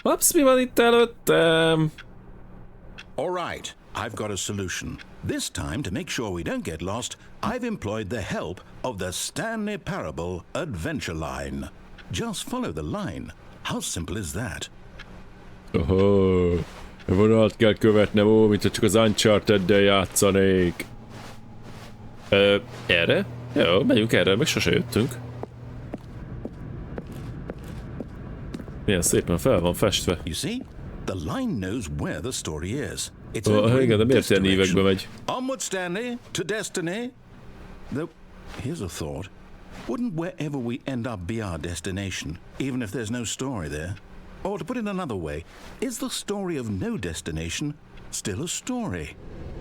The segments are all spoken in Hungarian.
Maps, mi van itt előttem? All right, I've got a solution. This time, to make sure we don't get lost, I've employed the help of the Stanley Parable Adventure Line. Just follow the line. How simple is that? Oho, vonalat kell követnem, mint ha csak az Uncharted-del játszanék. Erre? Jó, megyünk erre, meg sose jöttünk. Milyen szépen fel van festve. You see? The line knows where the story is. Igen, de miért ilyen évekbe megy? Onward, Stanley, to destiny. Though, here's a thought. Wouldn't wherever we end up be our destination, even if there's no story there? Or to put it another way, is the story of no destination still a story?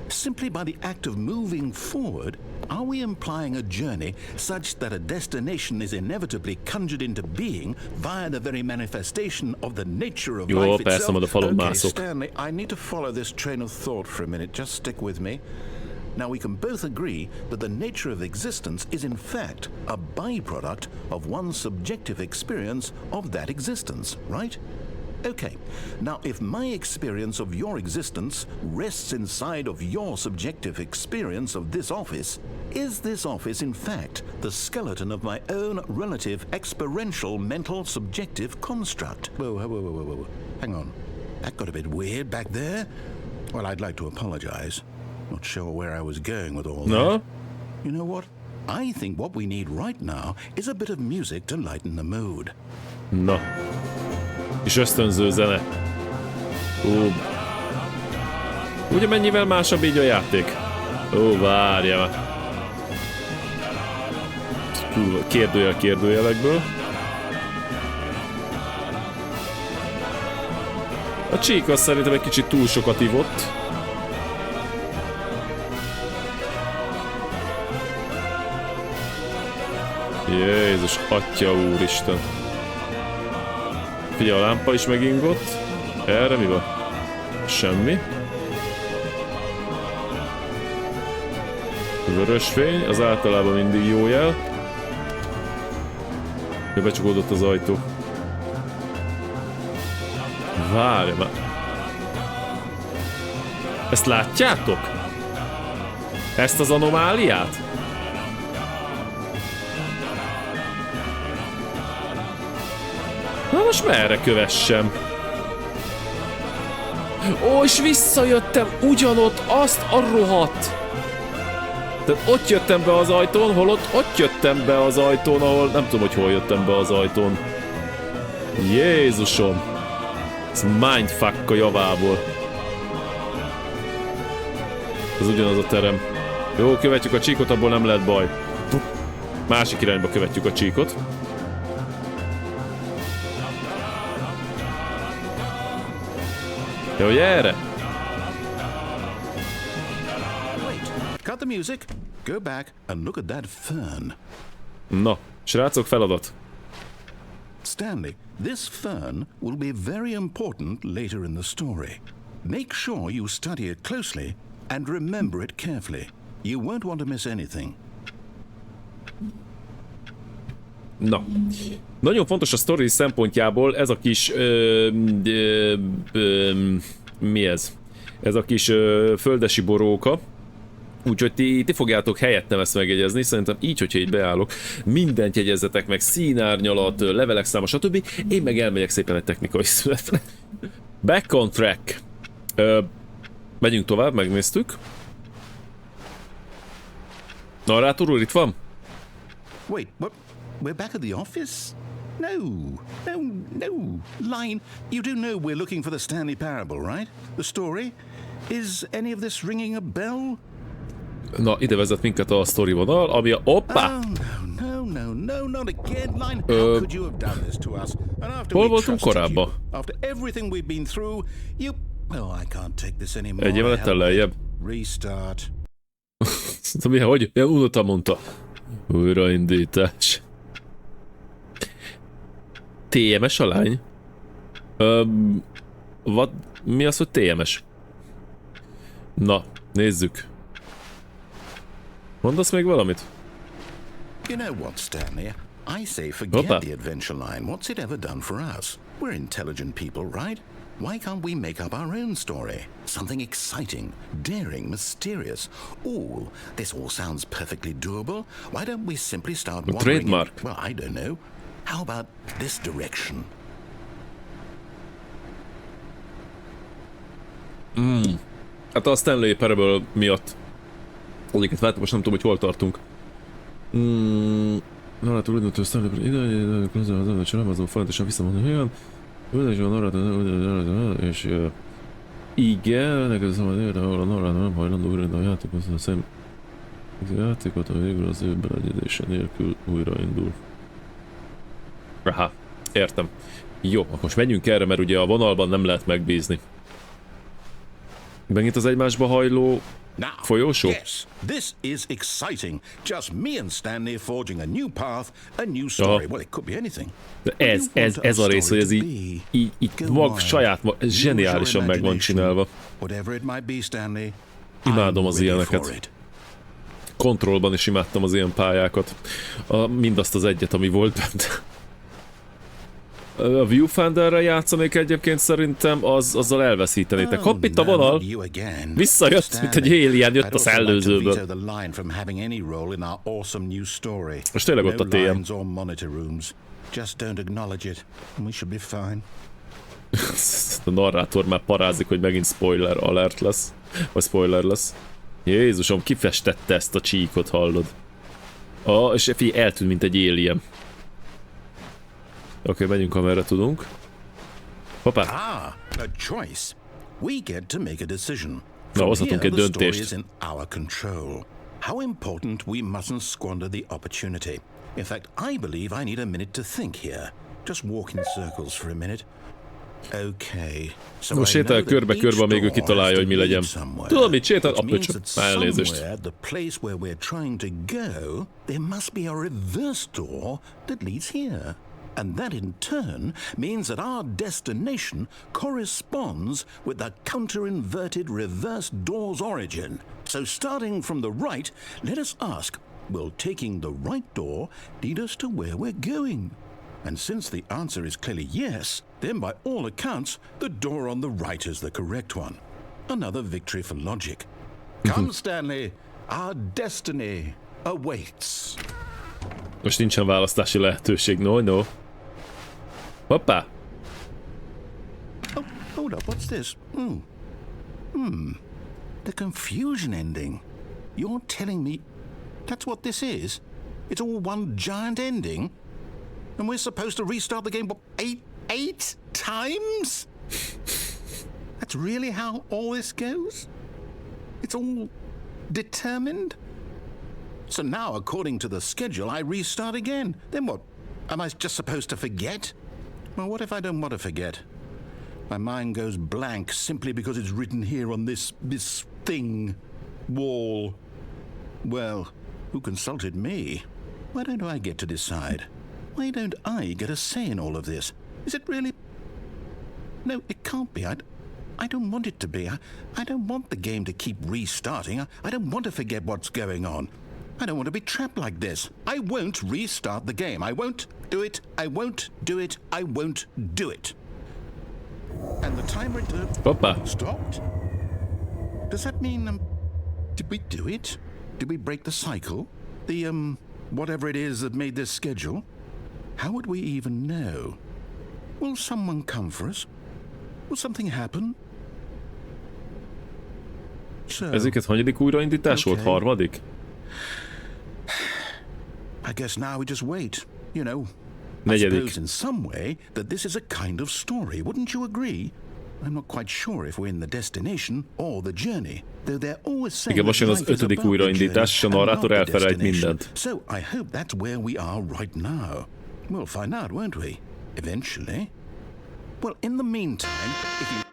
Simply by the act of moving forward, are we implying a journey such that a destination is inevitably conjured into being via the very manifestation of the nature of life itself? Okay, Stanley, I need to follow this train of thought for a minute. Just stick with me. Now, we can both agree that the nature of existence is in fact a byproduct of one's subjective experience of that existence, right? Okay, now if my experience of your existence rests inside of your subjective experience of this office, is this office in fact the skeleton of my own relative experiential mental subjective construct? Whoa. Hang on. That got a bit weird back there. Well, I'd like to apologize. Not sure where I was going with all that. You know what? I think what we need right now is a bit of music to lighten the mood. Na. És ösztönző zene. Ugye mennyivel másabb így a játék? Várjál. Kérdőjelekből. A csík az szerintem egy kicsit túl sokat ivott. Jézus, atya úristen. Figyelj, a lámpa is megingott. Erre mi van? Semmi. Vörös fény, az általában mindig jó jel. Becsukódott az ajtó. Várj már. Ezt látjátok? Ezt az anomáliát? Na most merre kövessem? Ó, és visszajöttem ugyanott, azt a rohadt! Tehát ott jöttem be az ajtón, holott ott jöttem be az ajtón, ahol nem tudom, hogy hol jöttem be az ajtón. Jézusom! Ez mindfuck a javából. Ez ugyanaz a terem. Jó, követjük a csíkot, abból nem lehet baj. Másik irányba követjük a csíkot. Jó, erre! Cut the music, go back and look at that fern. Na, srácok, feladat. Stanley, this fern will be very important later in the story. Make sure you study it closely and remember it carefully. You won't want to miss anything. Na, nagyon fontos a sztori szempontjából ez a kis... mi ez? Ez a kis földesi boróka. Úgyhogy ti fogjátok helyettem ezt megjegyezni, szerintem így, hogyha így beállok, mindent jegyezzetek meg, színárnyalat, levelek száma, stb. Én meg elmegyek szépen egy technikai születre. Back on track. Megyünk tovább, megnéztük. Narrátor úr, itt van? Wait, what? We're back at the office? No. Line, you do know we're looking for the Stanley Parable, right? The story? Is any of this ringing a bell? Na, ide vezet minket a sztori vonal, ami a... Hoppá! No, not again, Line. How could you have done this to us? And after hol voltunk korábban? After everything we've been through, you... Oh, I can't take this anymore. Egy emelettel lejjebb. Restart. Hogy? Unottam mondta. Újraindítás. TMS a lány? Mi az, hogy TMS? Na, nézzük. Mondasz még valamit? You know what, Stanley? I say forget the adventure line. What's it ever done for us? We're intelligent people, right? Why can't we make up our own story? Something exciting, daring, mysterious. Ooh, this all sounds perfectly doable. Why don't we simply start wandering trademark. well, I don't know. How about this direction? Hát a Stanley Parable miatt. Egyiket váltam, most nem tudom, hogy hol tartunk. Narrátor úgy döntő Stanley Parable ide, családozó folyamatosan visszamondani, olyan. És igen, ennek az ahol a narrátor nem hajlandó újra a játékot, a játékot, a végül az ő beleegyezése nélkül újraindul. Aha, értem. Jó, akkor most menjünk erre, mert ugye a vonalban nem lehet megbízni. Megint az egymásba hajló folyósó? Yes, this is exciting. Just me and Stanley forging a new path, a new story. Well, it could be anything. De ez a rész, hogy ez így saját zseniálisan meg van csinálva. Whatever it might be, Stanley. Imádom az ilyeneket. Kontrollban is imádtam az ilyen pályákat. Mindazt az egyet, ami volt benne. A viewfinderrel játszanék egyébként szerintem, azzal elveszítenétek. Hopp, itt a vonal! Visszajött, mint egy alien, jött a szellőzőből. Most tényleg ott a TM. A narrátor már parázik, hogy megint spoiler alert lesz. Vagy spoiler lesz. Jézusom, kifestette ezt a csíkot, hallod? És figyelj, eltűnt, mint egy alien. Oké, menjünk, amerre tudunk. Hoppá! A choice. We get to make a decision. Na, hozhatunk egy döntést. How important we mustn't squander the opportunity. In fact, I believe I need a minute to think here. Just walk in circles for a minute. Okay. Most sétál körbe-körbe, amíg ő kitalálja, hogy mi legyen. Tudom, mit sétál? Apöcsöp. Elnézést. The place where we're trying to go, there must be a reverse door that leads here. And that in turn means that our destination corresponds with the counter-inverted reverse door's origin. So starting from the right, let us ask, will taking the right door lead us to where we're going? And since the answer is clearly yes, then by all accounts, the door on the right is the correct one. Another victory for logic. Come, Stanley, our destiny awaits. Most nincsen választási lehetőség, no. Hoppá! Oh, hold up, what's this? The confusion ending. You're telling me that's what this is? It's all one giant ending? And we're supposed to restart the game, what, eight times? That's really how all this goes? It's all determined? So now, according to the schedule, I restart again. Then what? Am I just supposed to forget? Well, what if I don't want to forget? My mind goes blank simply because it's written here on this thing, wall. Well, who consulted me? Why don't I get to decide? Why don't I get a say in all of this? Is it really? No, it can't be. I don't want it to be. I don't want the game to keep restarting. I don't want to forget what's going on. I don't want to be trapped like this. I won't restart the game. I won't do it. I won't do it. I won't do it. And the timer stopped? Does that mean, did we do it? Did we break the cycle? The, whatever it is that made this schedule? How would we even know? Will someone come for us? Will something happen? So, Ezeket hanyadik újraindítás volt? Harmadik? I guess now we just wait, you know. I Negyedik. suppose in some way that this is a kind of story, wouldn't you agree? I'm not quite sure if we're in the destination or the journey, though they're always saying Igen, most jön az life is ötödik about the újraindítás, és a journey and narrátor not the elfelejt destination. mindent. So I hope that's where we are right now. We'll find out, won't we? Eventually. Well, in the meantime, if you...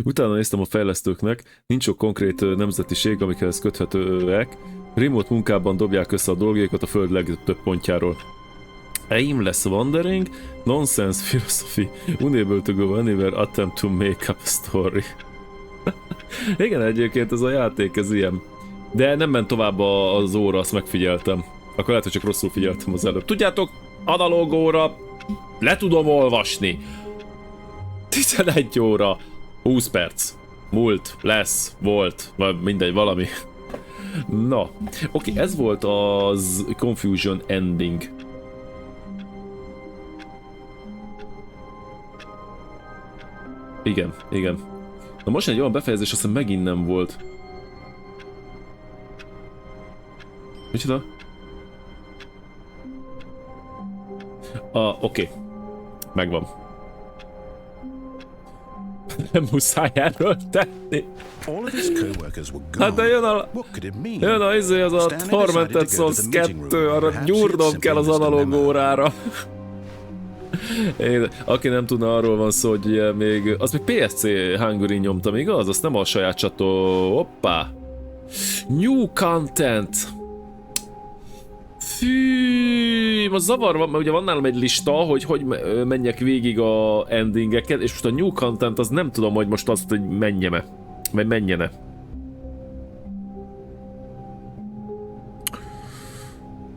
Utána néztem a fejlesztőknek, nincs sok konkrét nemzetiség, amikhez köthetőek. Remote munkában dobják össze a dolgaikat a föld legtöbb pontjáról. Aimless wandering, nonsense philosophy, unable to go anywhere, attempt to make up a story. Igen, egyébként ez a játék, ez ilyen. De nem ment tovább az óra, azt megfigyeltem. Akkor lehet, hogy csak rosszul figyeltem az előbb. Tudjátok, analóg óra, le tudom olvasni. 11 óra, 20 perc. Múlt, lesz, volt, vagy mindegy, valami. Na, oké, ez volt az Confusion Ending. Igen, igen. Na most egy olyan befejezés, aztán megint nem volt. Micsoda? Oké. Megvan. Nem muszáj erről tenni. Hát de jön az a Tormented Souls 2, arra gyúrnom kell az analóg órára. Aki nem tudna, arról van szó, hogy még... Az még PSC Hungary nyomtam, igaz? Azt nem a saját Hoppá! New content! Fű, most zavar van, mert ugye van nálam egy lista, hogy menjek végig a endingeket, és most a new content az nem tudom, hogy most azt, hogy menjem-e. Vagy menjene.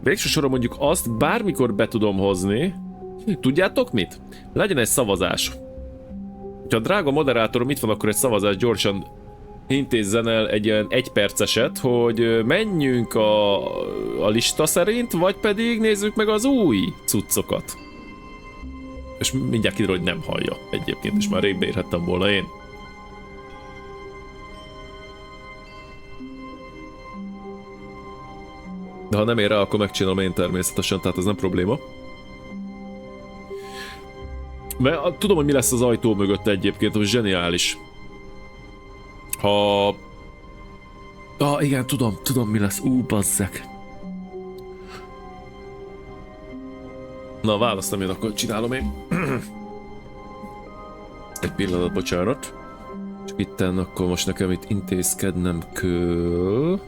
Végső soron mondjuk azt bármikor be tudom hozni. Tudjátok mit? Legyen egy szavazás. Ha a drága moderátorom itt van, akkor egy szavazás gyorsan intézzen el egy ilyen 1 perceset, hogy menjünk a lista szerint, vagy pedig nézzük meg az új cuccokat. És mindjárt kiderül, hogy nem hallja egyébként, és már rég beírhettem volna én. De ha nem ér rá, akkor megcsinálom én természetesen, tehát ez nem probléma. Mert tudom, hogy mi lesz az ajtó mögött egyébként, hogy zseniális. Ha... igen, tudom mi lesz. Bazzek. Na, választom én, akkor csinálom én. Egy pillanat, bocsánat. Csak itten akkor most nekem itt intézkednem kell.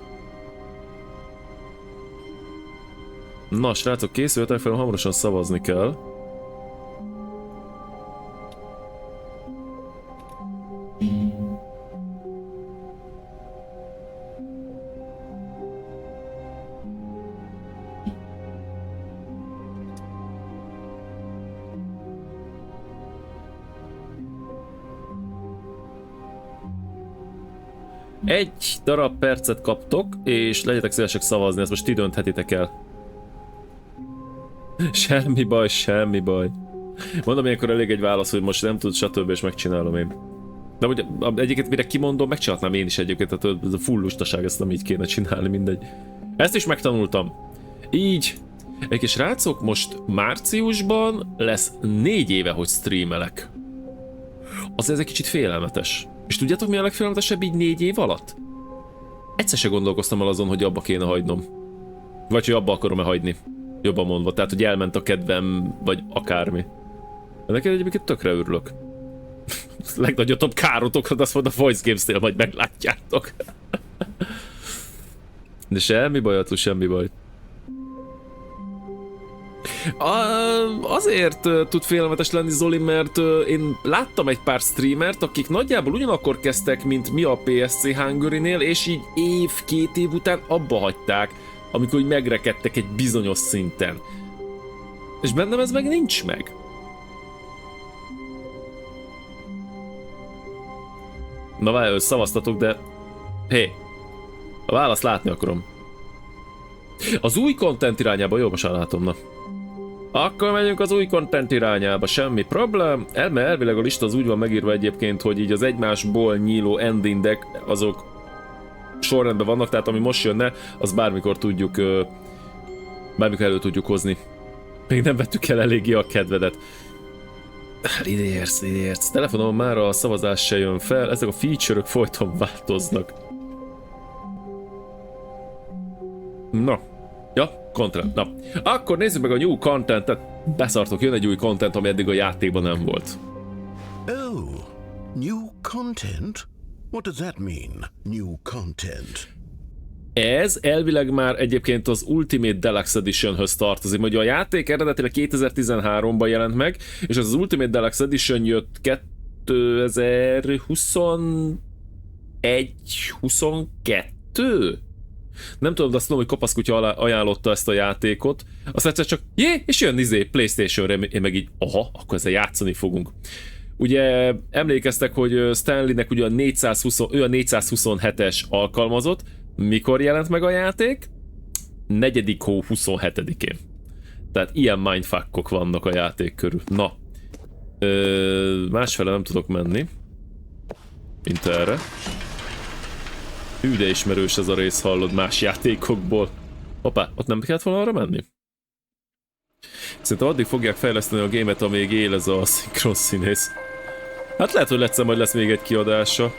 Na, srácok, készültek fel, hamarosan szavazni kell. Egy darab percet kaptok, és legyetek szívesek szavazni, ezt most ti dönthetitek el. Semmi baj, semmi baj. Mondom, ilyenkor elég egy válasz, hogy most nem tud, stb. És megcsinálom én. De ugye egyiket mire kimondom, megcsinálnám én is egyébként, tehát ez a full lustaság, ezt nem így kéne csinálni, mindegy. Ezt is megtanultam. Így. Egy kis srácok, most márciusban lesz 4 éve, hogy streamelek. Azért ez egy kicsit félelmetes. És tudjátok, mi a legfélelmetesebb így 4 év alatt? Egyszer se gondolkoztam el azon, hogy abba kéne hagynom. Vagy hogy abba akarom-e hagyni. Jobban mondva, tehát hogy elment a kedvem, vagy akármi. De neked egyébként tökre örülök. Legnagyobb károtokra, azt mondom, a Voice Games-nél majd meglátjátok. De semmi baj, Atu, semmi baj. Azért tud félelmetes lenni, Zoli, mert én láttam egy pár streamert, akik nagyjából ugyanakkor kezdtek, mint mi a PSC Hungary-nél, és így két év után abba hagyták, amikor úgy megrekedtek egy bizonyos szinten. És bennem ez meg nincs meg. Na várj, szavaztatok, de... Hé, a választ látni akarom. Az új content irányába, jó, most látom, na. Akkor megyünk az új content irányába, semmi problém. Elvileg a lista az úgy van megírva egyébként, hogy így az egymásból nyíló endingek, azok sorrendben vannak, tehát ami most jönne, az bármikor tudjuk, bármikor elő tudjuk hozni. Még nem vettük el eléggé a kedvedet. Ide érsz. Telefonon már a szavazás se jön fel, ezek a feature-ök folyton változnak. Na. Ja, content. Na. Akkor nézzük meg a new content-et. Beszartok, jön egy új content, ami eddig a játékban nem volt. Oh, new content? What does that mean, new content? Ez elvileg már egyébként az Ultimate Deluxe Edition-höz tartozik. Ugye a játék eredetileg 2013-ban jelent meg, és az Ultimate Deluxe Edition jött 2021-22? Nem tudom, de azt tudom, hogy kopaszkutya ajánlotta ezt a játékot. Azt egyszer csak, és jön PlayStation-re, én meg így, aha, akkor ezzel játszani fogunk. Ugye emlékeztek, hogy Stanleynek ugye a 427-es alkalmazott. Mikor jelent meg a játék? 4. hó 27-én. Tehát ilyen mindfuckok vannak a játék körül. Na. Másfele nem tudok menni. Mint erre. Hű, de ismerős ez a rész, hallod, más játékokból. Hoppá, ott nem kellett volna arra menni? Szerintem addig fogják fejleszteni a gémet, amíg él ez a szinkron színész. Hát lehet, hogy egyszer majd lesz még egy kiadása.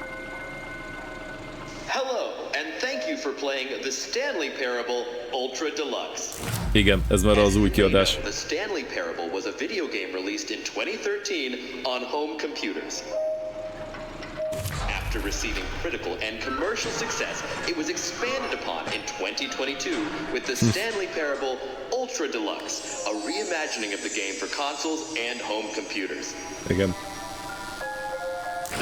Hello, and thank you for playing the Stanley Parable Ultra Deluxe. Igen, ez már az új kiadás. The Stanley Parable was a video game released in 2013 on home computers. After receiving critical and commercial success, it was expanded upon in 2022 with the Stanley Parable Ultra Deluxe, a reimagining of the game for consoles and home computers. Igen.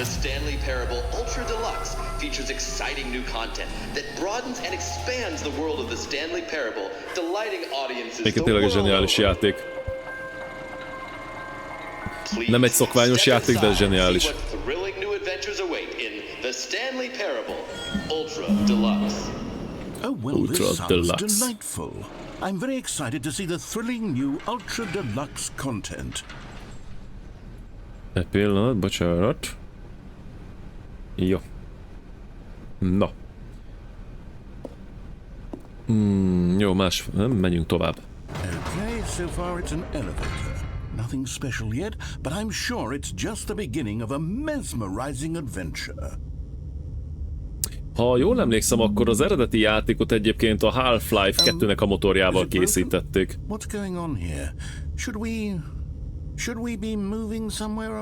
The Stanley Parable Ultra Deluxe features exciting new content that broadens and expands the world of the Stanley Parable, delighting audiences the tényleg egy world zseniális over. játék. Nem egy szokványos játék, de zseniális. Oh, well, Ultra this sounds Deluxe. delightful. I'm very excited to see the thrilling new Ultra Deluxe content. Egy pillanat, bocsánat. Jó. Na. Jó, más, nem, menjünk tovább. Okay, so far it's an elevator. Nothing special yet, but I'm sure it's just the beginning of a mesmerizing adventure. Ha jól emlékszem, akkor az eredeti játékot egyébként a Half-Life 2-nek a motorjával készítették. What's going on here? Should we be moving somewhere?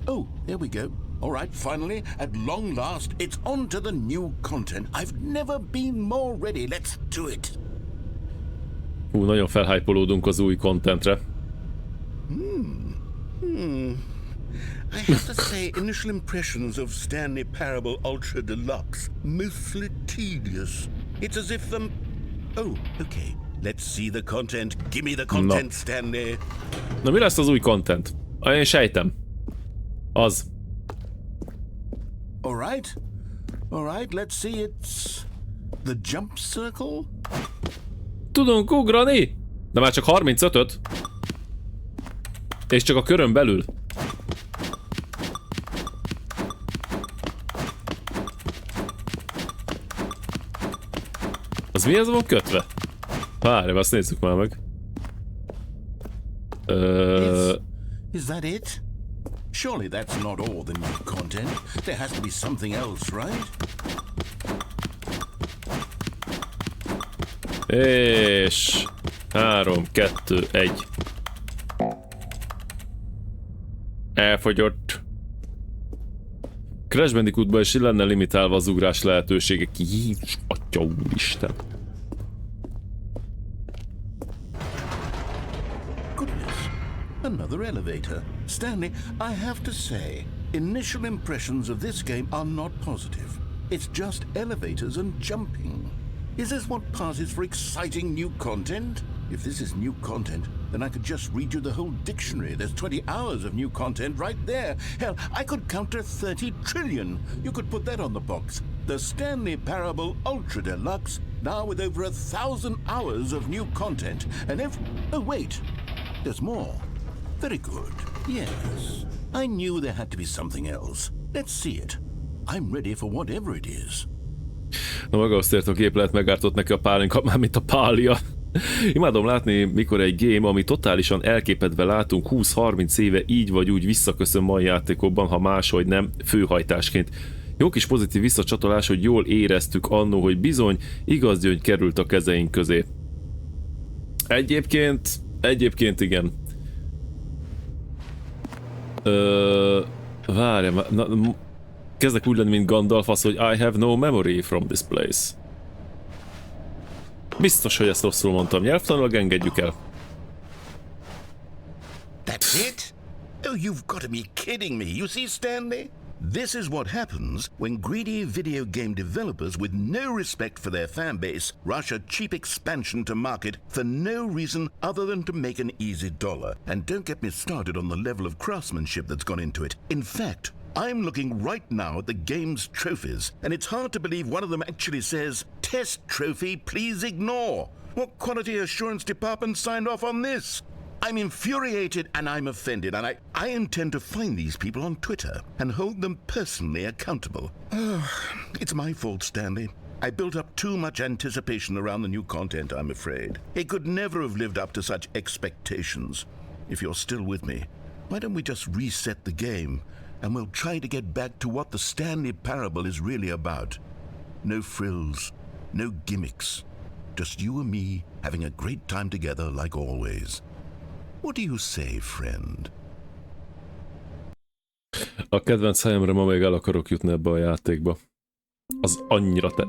Oh, there we go. All right, finally, at long last, it's on to the new content. I've never been more ready. Let's do it. Nagyon felhypolódunk az új contentre. I have to say, initial impressions of Stanley Parable Ultra Deluxe, mostly tedious. It's as if Oh, okay. Let's see the content. Give me the content, Stanley. Na mi lesz az új content? Én sejtem. Az. All right, let's see, it's the jump circle? Tudunk ugrani? De már csak 35-öt. És csak a körön belül. Az mihez van kötve? Várj, azt nézzük már meg. Is that it? Surely that's not all the new content. There has to be something else, right? És 3, 2, 1. Elfogyott. Crash Bandicootban is lenne limitálva az ugrás lehetősége. Jézus, atya úristen. Goodness, another elevator. Stanley, I have to say, initial impressions of this game are not positive. It's just elevators and jumping. Is this what passes for exciting new content? If this is new content, then I could just read you the whole dictionary. There's 20 hours of new content right there. Hell, I could counter 30 trillion. You could put that on the box. The Stanley Parable Ultra Deluxe, now with over 1,000 hours of new content. And oh wait, there's more. Very good. Yes, I knew there had to be something else. Let's see it. I'm ready for whatever it is. Na maga azt ért, a géplet megártott neki a pálinka, már mint a pálja. Imádom látni, mikor egy game, ami totálisan elképedve látunk 20-30 éve így vagy úgy visszaköszön mai játékokban, ha máshogy nem, főhajtásként. Jó kis pozitív visszacsatolás, hogy jól éreztük annó, hogy bizony, igaz gyöngy került a kezeink közé. Egyébként igen. Várj, kezdek úgy lenni, mint Gandalf, az, hogy I have no memory from this place. Biztos, hogy ezt rosszul mondtam. Nyelvtanilag engedjük el. That's it? Oh, you've got to be kidding me. You see, Stanley? This is what happens when greedy video game developers with no respect for their fan base rush a cheap expansion to market for no reason other than to make an easy dollar. And don't get me started on the level of craftsmanship that's gone into it. In fact, I'm looking right now at the game's trophies, and it's hard to believe one of them actually says, "Test trophy, please ignore." What quality assurance department signed off on this? I'm infuriated and I'm offended, and I intend to find these people on Twitter and hold them personally accountable. It's my fault, Stanley. I built up too much anticipation around the new content, I'm afraid. It could never have lived up to such expectations. If you're still with me, why don't we just reset the game and we'll try to get back to what the Stanley Parable is really about. No frills, no gimmicks. Just you and me having a great time together like always. What do you say, friend? A kedvenc helyemre ma még el akarok jutni ebbe a játékba. Az annyira te...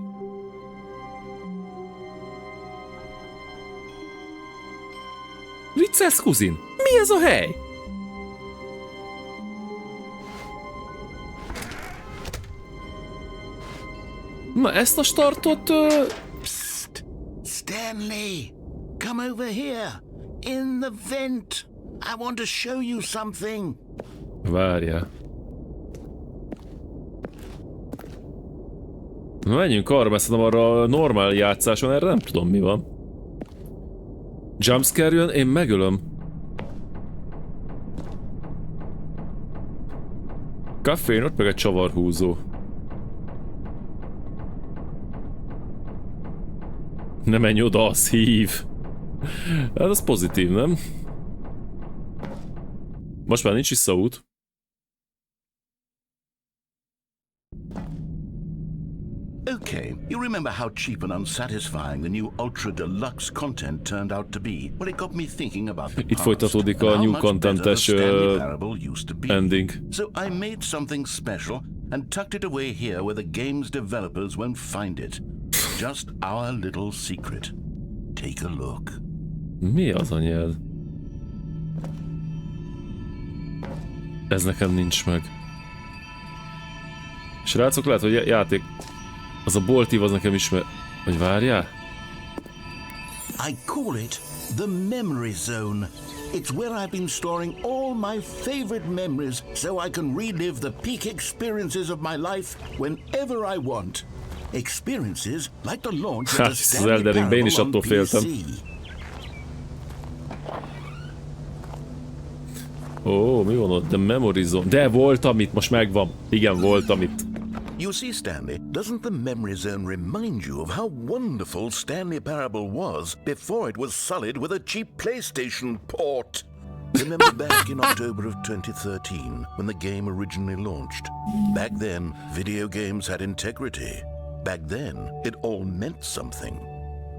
Viccelsz, kuzin? Mi ez a hely? Na, ezt a startot... Psst! Stanley! Come over here! In the vent! I want to show you something! Várjál. Na, menjünk arra, mert szerintem arra a normál játszáson erre nem tudom mi van. Jumpscare jön, én megölöm. Kaffén, ott meg egy csavarhúzó. Ne menj oda, az hív. Hát az pozitív, nem? Most már nincs visszaút. Okay, you remember how cheap and unsatisfying the new Ultra Deluxe content turned out to be? Well, it got me thinking about the Itt past folytatódik and a how new much better the content-es Stanley Parable used to be. ending. So I made something special and tucked it away here where the game's developers won't find it. Just our little secret. Take a look. Mi az a nyelv? Ez nekem nincs meg. Srácok, lehet, hogy játék... Az a boltív, az nekem ismer... Vagy várjál? I call it the memory zone. It's where I've been storing all my favorite memories so I can relive the peak experiences of my life whenever I want. Experiences like the launch of the Stanley Parable on PC. Ó, mi van ott? The Memory Zone. De volt, amit most megvan. Igen, volt, amit. You see, Stanley, doesn't the memory zone remind you of how wonderful Stanley Parable was before it was sullied with a cheap PlayStation port? Remember back in October of 2013 when the game originally launched? Back then, video games had integrity. Back then, it all meant something.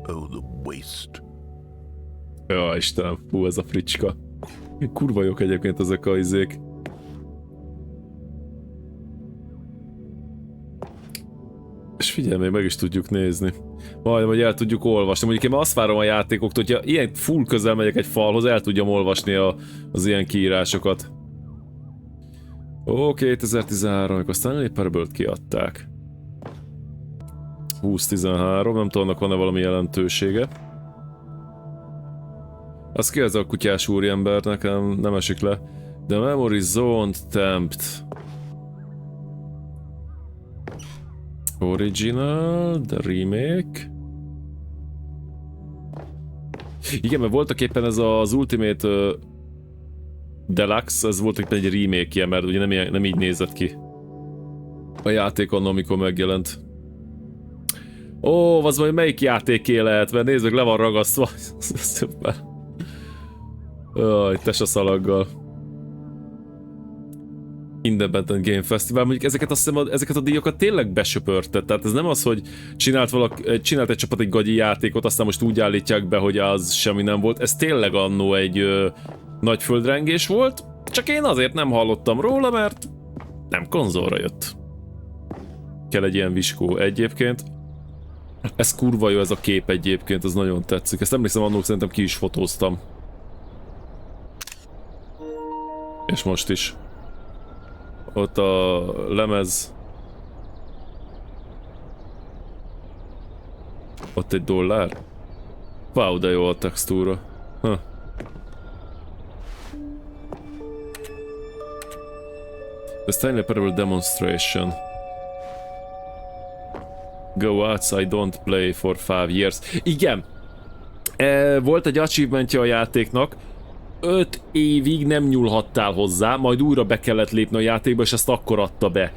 Oh, the waste. Ja, Istenem, hú, ez a fricska. Kurva jók egyébként ezek a izék. És figyelj, még meg is tudjuk nézni. Majdnem, hogy el tudjuk olvasni. Mondjuk én azt várom a játékoktól, hogyha ilyen full közel megyek egy falhoz, el tudjam olvasni az ilyen kiírásokat. Ó, 2013, amikor Stanley Parable-t kiadták. 2013, nem tudom, annak van-e valami jelentősége. Az ki ez a kutyás úriember, nekem nem esik le. The Memory Zone Tempt. Original, the remake. Igen, mert voltak éppen ez az Ultimate Deluxe, ez volt éppen egy remake-je, mert ugye nem így nézett ki a játék annak, amikor megjelent. Ó, az majd melyik játéké lehet, mert nézd meg, le van ragasztva. Szuper. Jaj, tesaszalaggal. Independent Game Festival, mondjuk ezeket azt hiszem, ezeket a díjakat tényleg besöpörte, tehát ez nem az, hogy csinált egy csapat egy gagyi játékot, aztán most úgy állítják be, hogy az semmi nem volt, ez tényleg annó egy nagy földrengés volt, csak én azért nem hallottam róla, mert nem konzolra jött. Kell egy ilyen viskó egyébként. Ez kurva jó ez a kép egyébként, ez nagyon tetszik, ezt emlékszem annól, szerintem ki is fotóztam. És most is. Ott a lemez. Ott egy dollár. Wow, de jó a textúra. The Stanley Parable Demonstration. Go outside, don't play for 5 years. Igen! Volt egy achievementje a játéknak. 5 évig nem nyúlhattál hozzá, majd újra be kellett lépni a játékba, és ezt akkor adta be.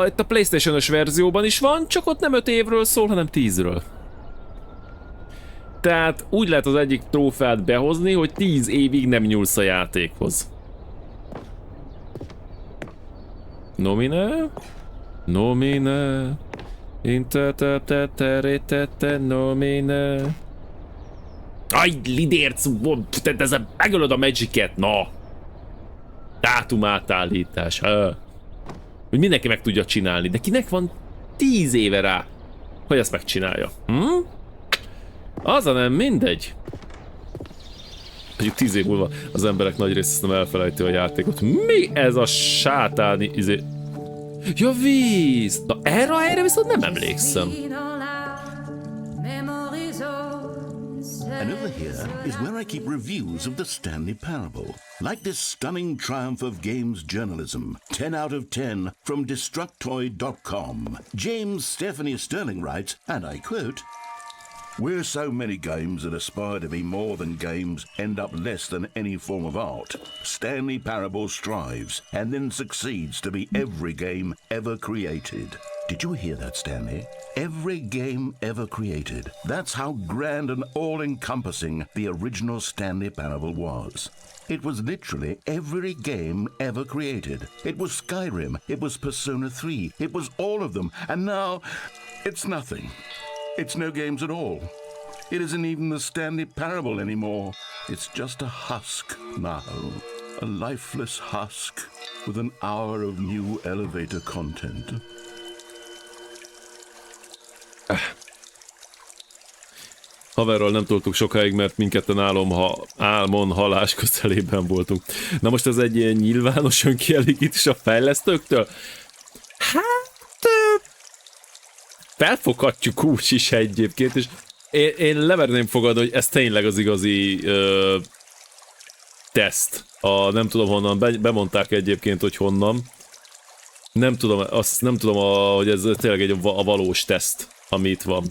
Itt a PlayStation-ös verzióban is van, csak ott nem 5 évről szól, hanem 10-ről. Tehát úgy lehet az egyik trófeát behozni, hogy 10 évig nem nyúlsz a játékhoz. Nomine? Nomine? Interteteteretete nomine? Aj, lidérc! Ezzel megölöd a Magic-et, na! Dátumátállítás, hogy mindenki meg tudja csinálni, de kinek van 10 éve rá, hogy ezt megcsinálja? Az a nem mindegy. Mondjuk 10 év múlva az emberek nagy része nem elfelejti a játékot. Mi ez a sátáni izé? Ja, víz! Na erre a helyre viszont nem emlékszem. And over here is where I keep reviews of the Stanley Parable. Like this stunning triumph of games journalism. 10 out of 10 from Destructoid.com. James Stephanie Sterling writes, and I quote, "Where so many games that aspire to be more than games end up less than any form of art, Stanley Parable strives and then succeeds to be every game ever created." Did you hear that, Stanley? Every game ever created. That's how grand and all-encompassing the original Stanley Parable was. It was literally every game ever created. It was Skyrim, it was Persona 3, it was all of them, and now it's nothing. It's no games at all. It isn't even the Stanley Parable anymore. It's just a husk now. A lifeless husk with an hour of new elevator content. Haverral nem toltuk sokáig, mert mindketten álmon halás közelében voltunk. Na most ez egy ilyen nyilvános önkielégítés a fejlesztőktől? Hát... felfoghatjuk úgy is egyébként, és én leverném fogadni, hogy ez tényleg az igazi teszt. Nem tudom honnan, bemondták egyébként, hogy honnan. Nem tudom, hogy ez tényleg a valós teszt, ami itt van.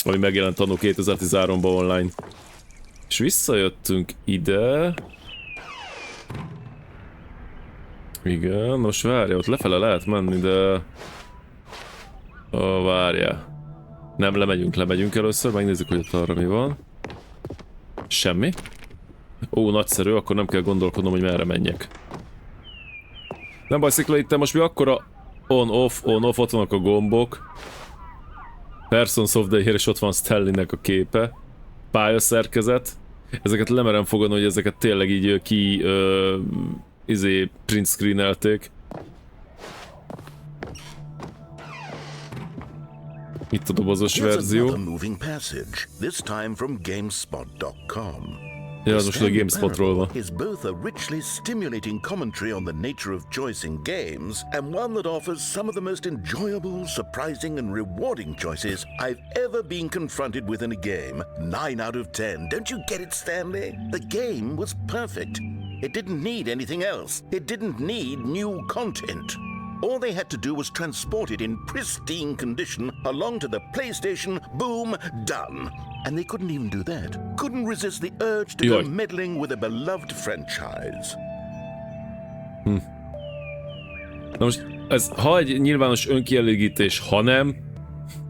Ami megjelent annó 2013-ban online. És visszajöttünk ide. Igen, most várja, ott lefele lehet menni, de... várja. Nem, lemegyünk először, megnézzük, hogy ott arra mi van. Semmi. Nagyszerű, akkor nem kell gondolkodnom, hogy merre menjek. Nem baj, Szikla, itt most mi akkora on-off, ott vannak a gombok. Persons of the Year, és ott van Stanleynek a képe. Pályaszerkezet. Ezeket lemerem fogadni, hogy ezeket tényleg így print screenelték. Itt a dobozos verzió. Ja, az most a GameSpotról van. Is both a richly stimulating commentary on the nature of choice in games and one that offers some of the most enjoyable, surprising and rewarding choices I've ever been confronted with in a game. 9 out of 10. Don't you get it, Stanley? The game was perfect. It didn't need anything else. It didn't need new content. All they had to do was transport it in pristine condition along to the PlayStation, boom, done. And they couldn't even do that. Couldn't resist the urge to go meddling with a beloved franchise. Na most, ha egy nyilvános önkielégítés, ha nem,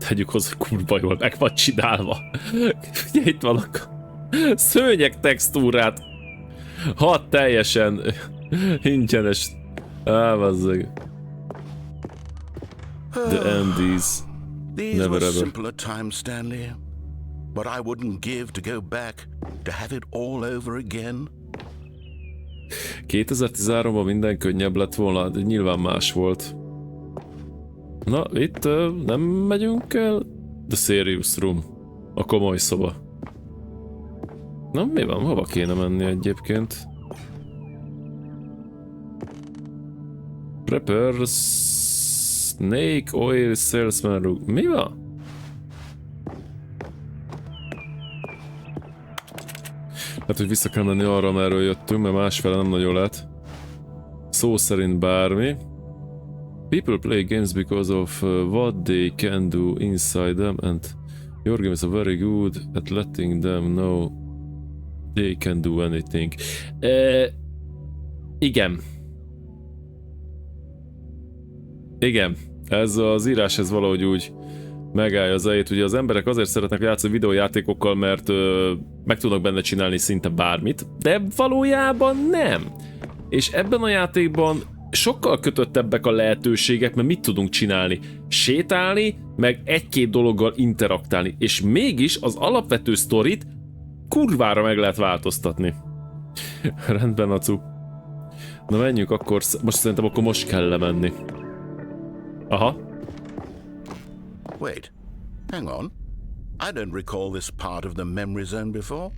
tegyük hozzá, kurva jól meg van csinálva. Ugye itt vannak szőnyeg textúrát. Ha teljesen ingyenes. Bazzeg. The end is never ever. Simpler times, Stanley. But I wouldn't give to go back to have it all over again. 2013-ban minden könnyebb lett volna, de nyilván más volt. Na, itt nem megyünk el? The Serious Room. A komoly szoba. Na, mi van? Hova kéne menni egyébként? Prepare Snake Oil Salesman. Mi van? Hát, hogy vissza kell menni arra, amerről jöttünk, mert másfele nem nagyon lehet. Szó szerint bármi. People play games because of what they can do inside them, and your games are very good at letting them know they can do anything. Igen. Igen. Ez az írás, ez valahogy úgy megállja az elejét. Ugye az emberek azért szeretnek játszani videójátékokkal, mert meg tudnak benne csinálni szinte bármit, de valójában nem. És ebben a játékban sokkal kötöttebbek a lehetőségek, mert mit tudunk csinálni? Sétálni, meg egy-két dologgal interaktálni, és mégis az alapvető sztorit kurvára meg lehet változtatni. Rendben, Acu. Na menjünk akkor, most szerintem akkor most kell lemenni. Aha. Wait, hang on. I don't recall this part of the memory zone before.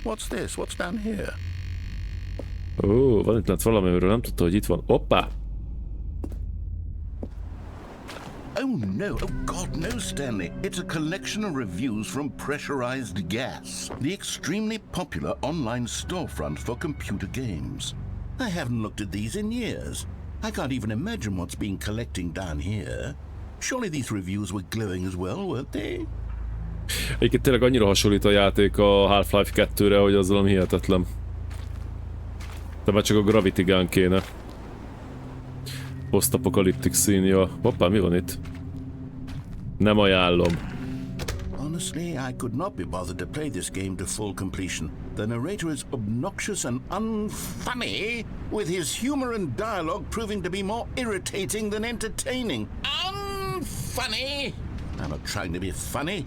What's this? What's down here? Ó, van itt lent valami, amiről nem tudta, hogy itt van. Hoppá! Oh no, oh God, no, Stanley. It's a collection of reviews from Pressurized Gas, the extremely popular online storefront for computer games. I haven't looked at these in years. I can't even imagine what's been collecting down here. Surely these reviews were glowing as well, weren't they? Egyébként tényleg annyira hasonlít a játék a Half-Life 2-re, hogy az valami hihetetlen. De már csak a Gravity Gun kéne. Post-apokaliptik színja. Hoppá, mi van itt? Nem ajánlom. Honestly, I could not be bothered to play this game to full completion. The narrator is obnoxious and unfunny, with his humor and dialogue proving to be more irritating than entertaining. Unfunny! I'm not trying to be funny.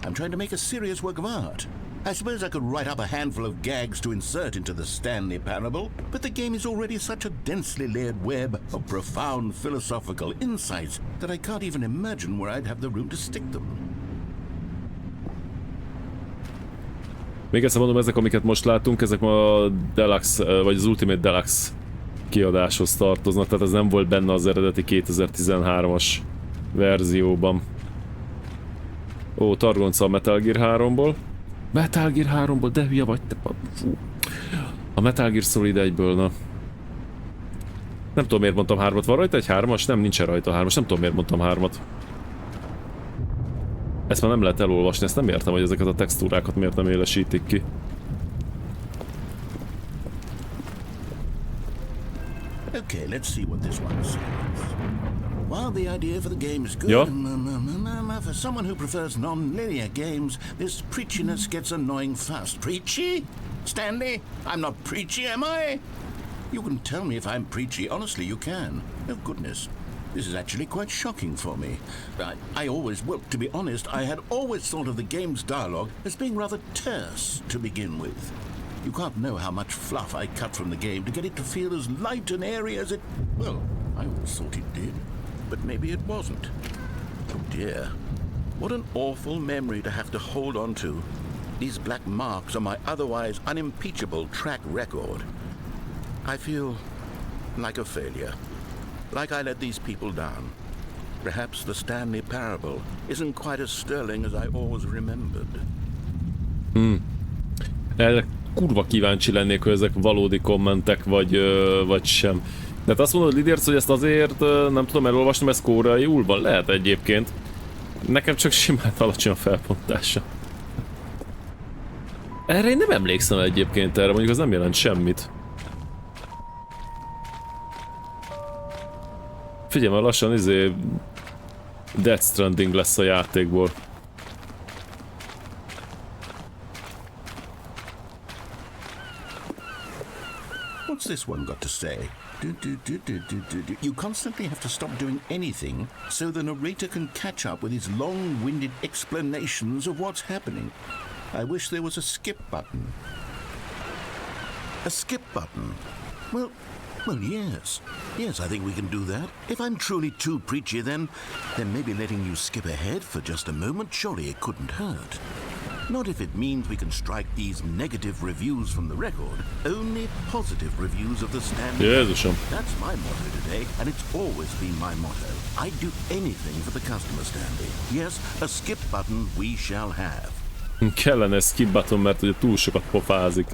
I'm trying to make a serious work of art. I suppose I could write up a handful of gags to insert into the Stanley Parable, but the game is already such a densely layered web of profound philosophical insights that I can't even imagine where I'd have the room to stick them. Még ezt mondom, ezek, amiket most látunk, ezek ma a Deluxe, vagy az Ultimate Deluxe kiadáshoz tartoznak, tehát ez nem volt benne az eredeti 2013-as verzióban. Ó, targonca a Metal Gear 3-ból. Metal Gear 3-ból, de hülye vagy te. Fú. A Metal Gear Solid 1-ből, na. Nem tudom, miért mondtam 3-at. Van rajta egy 3-as? Nem, nincsen rajta 3-as. Nem tudom, miért mondtam 3-at. Ezt már nem lehet elolvasni, ezt nem értem, hogy ezeket a textúrákat miért nem élesítik ki. Okay, let's see what this one says. While the idea for the game is good, Yeah. For someone who prefers non-linear games, this preachiness gets annoying fast. Preachy? Stanley? I'm not preachy, am I? You can tell me if I'm preachy. Honestly, you can. Oh, goodness. This is actually quite shocking for me. Well, to be honest, I had always thought of the game's dialogue as being rather terse to begin with. You can't know how much fluff I cut from the game to get it to feel as light and airy as it... Well, I always thought it did. But maybe it wasn't. Oh dear. What an awful memory to have to hold on to. These black marks on my otherwise unimpeachable track record. I feel like a failure. Like I let these people down. Perhaps the Stanley Parable isn't quite as sterling as I always remembered. Erre kurva kíváncsi lennék, hogy ezek valódi kommentek, vagy sem. De hát azt mondod, Lidérc, hogy ezt azért nem tudom elolvasni, mert ez koreaiul van? Lehet egyébként. Nekem csak simán alacsony a felpontása. Erre én nem emlékszem egyébként erre, mondjuk az nem jelent semmit. Figyelj, már lassan Death Stranding lesz a játékból. What's this one got to say? You constantly have to stop doing anything so the narrator can catch up with his long-winded explanations of what's happening. I wish there was a skip button. A skip button? Well, yes. Yes, I think we can do that. If I'm truly too preachy, then maybe letting you skip ahead for just a moment, surely it couldn't hurt. Not if it means we can strike these negative reviews from the record. Only positive reviews of the Stanley. Jézusom. That's my motto today, and it's always been my motto. I'd do anything for the customer, Stanley. Yes, a skip button we shall have. Kellene skip button, mert ugye túl sokat pofázik.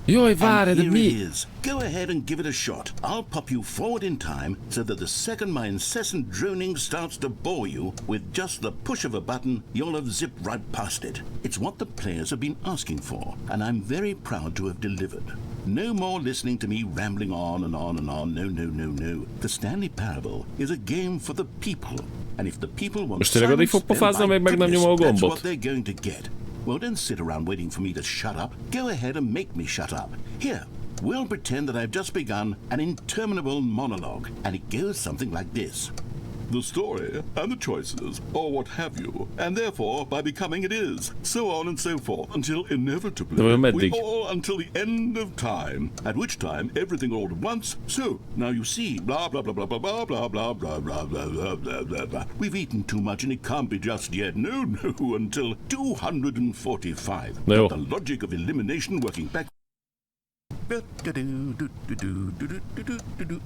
Jaj, várj, de Here mi? it is. Go ahead and give it a shot. I'll pop you forward in time so that the second my incessant droning starts to bore you, with just the push of a button, you'll have zipped right past it. It's what the players have been asking for, and I'm very proud to have delivered. No more listening to me rambling on and on and on. No, no, no, no. The Stanley Parable is a game for the people. And if the people want Most tényleg addig fog pofázni, amíg meg nem nyom a that's gombot. what they're going to get. Well, don't sit around waiting for me to shut up. Go ahead and make me shut up. Here, we'll pretend that I've just begun an interminable monologue, and it goes something like this. The story and the choices, or what have you, and therefore, by becoming it is, so on and so forth, until inevitably, we all until the end of time, at which time everything all at once. So, now you see, blah blah blah blah blah blah blah blah blah blah blah blah blah blah blah. We've eaten too much and it can't be just yet. No, no, until 245. No. The logic of elimination working back.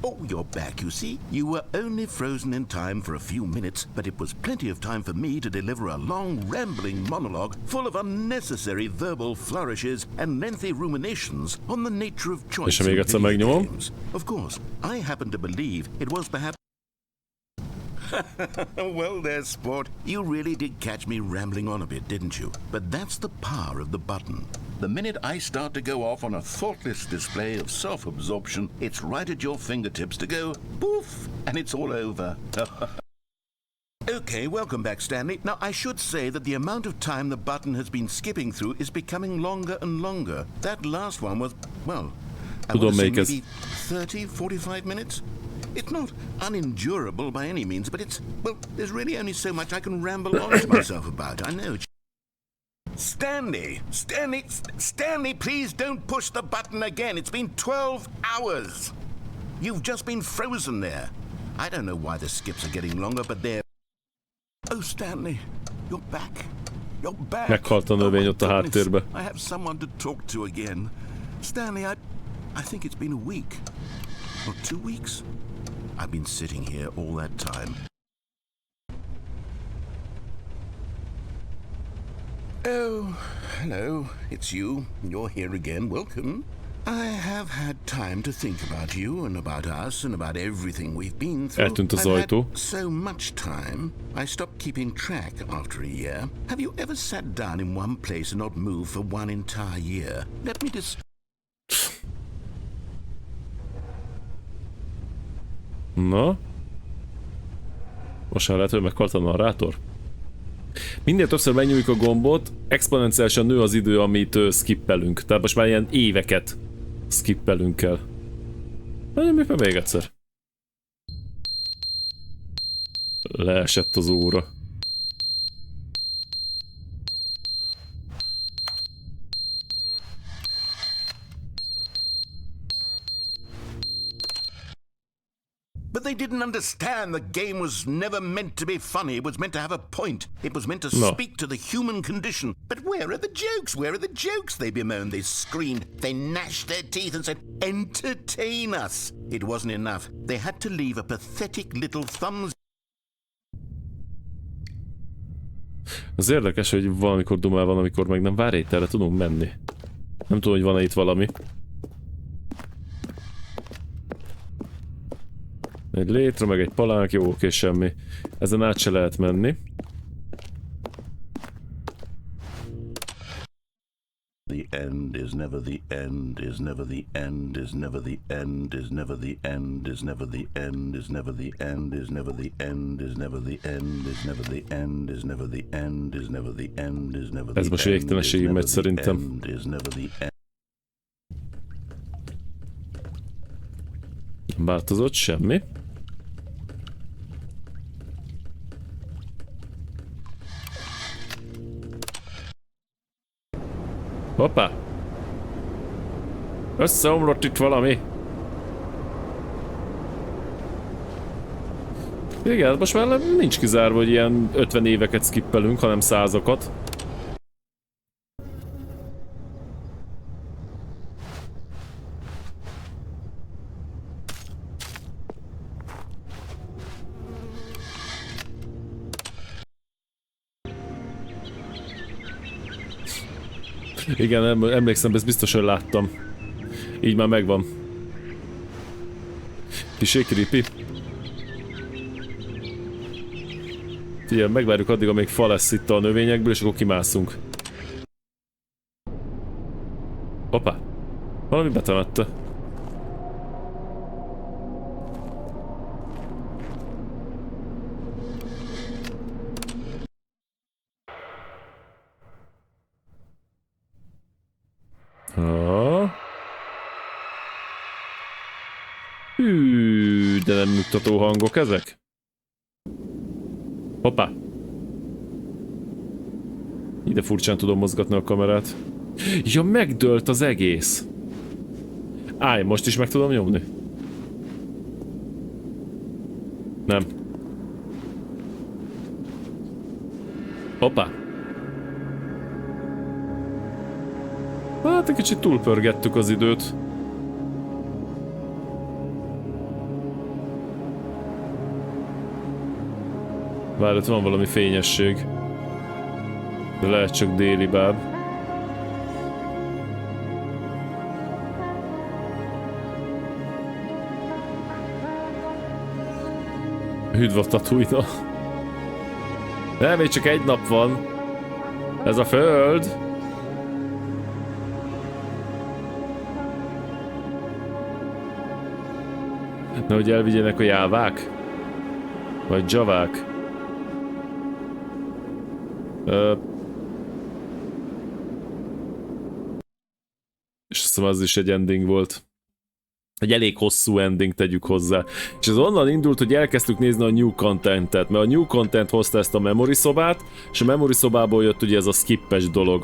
Oh, you're back, you see. You were only frozen in time for a few minutes, but it was plenty of time for me to deliver a long, rambling monologue full of unnecessary verbal flourishes and lengthy ruminations on the nature of choice in video games. Of course, I happen to believe it was perhaps... Well, there's sport. You really did catch me rambling on a bit, didn't you? But that's the power of the button. The minute I start to go off on a thoughtless display of self-absorption, it's right at your fingertips to go poof, and it's all over. Okay, welcome back, Stanley. Now, I should say that the amount of time the button has been skipping through is becoming longer and longer. That last one was, well, I would say maybe 30, 45 minutes? It's not unendurable by any means, but it's, well, there's really only so much I can ramble on to myself about. I know. Stanley, please don't push the button again. It's been 12 hours. You've just been frozen there. I don't know why the skips are getting longer, but they're... Oh, Stanley, you're back. You're back. Meghalt a növény ott a háttérbe. I have someone to talk to again. Stanley, I think it's been a week. Or 2 weeks. I've been sitting here all that time. Oh, hello. It's you. You're here again. Welcome. I have had time to think about you and about us and about everything we've been through. Eltűnt az I've ajtó. had so much time, I stopped keeping track after a year. Have you ever sat down in one place and not moved for one entire year? Let me just... Na? Most már lehet, hogy meghalt a narrátor? Minél többször megnyújjuk a gombot, exponenciálisan nő az idő, amit skippelünk. Tehát most már ilyen éveket skippelünk el. Nyomjuk meg még egyszer. Leesett az óra. But they didn't understand the game was never meant to be funny. It was meant to have a point. It was meant to speak to the human condition. But where are the jokes? Where are the jokes? They bemoaned, they screamed, they gnashed their teeth and said, entertain us. It wasn't enough. They had to leave a pathetic little thumbs. Az érdekes, hogy valamikor dumál van, amikor meg nem. Várj, itt erre tudunk menni. Nem tudom, hogy van-e itt valami. Egy létre, meg egy palánk, jó, oké, semmi. Ezen át se lehet menni. The end is never the end, is never the end, is never the end, is never the end, is never the end, is never the end, is never the end, is never the end, is never the end, is never the end, is never the end, is never the end. Ez most végtelenségig megy szerintem. Nem változott semmi. Hoppá! Összeomlott itt valami! Igen, most már nincs kizárva, hogy ilyen 50 éveket skippelünk, hanem százakat. Igen, emlékszem, ezt biztosan láttam. Így már megvan. Kicsi creepy. Figyelj, megvárjuk addig, amíg fa lesz itt a növényekből, és akkor kimászunk. Hoppá! Valami betemette. Hű, de nem nyugtató hangok ezek? Hoppá! Ide furcsán tudom mozgatni a kamerát. Ja, megdőlt az egész! Állj, most is meg tudom nyomni? Nem. Hoppá! Hát egy kicsit túlpörgettük az időt. Várj, ott van valami fényesség. De lehet csak déli báb. Üdv a Tatooine-a. Nem, még csak egy nap van. Ez a föld. Nehogy elvigyenek a jávák? Vagy javák? És azt hiszem, az is egy ending volt. Egy elég hosszú ending, tegyük hozzá. És ez onnan indult, hogy elkezdtük nézni a new contentet, mert a new content hozta ezt a memory szobát, és a memory szobából jött ugye ez a skippes dolog.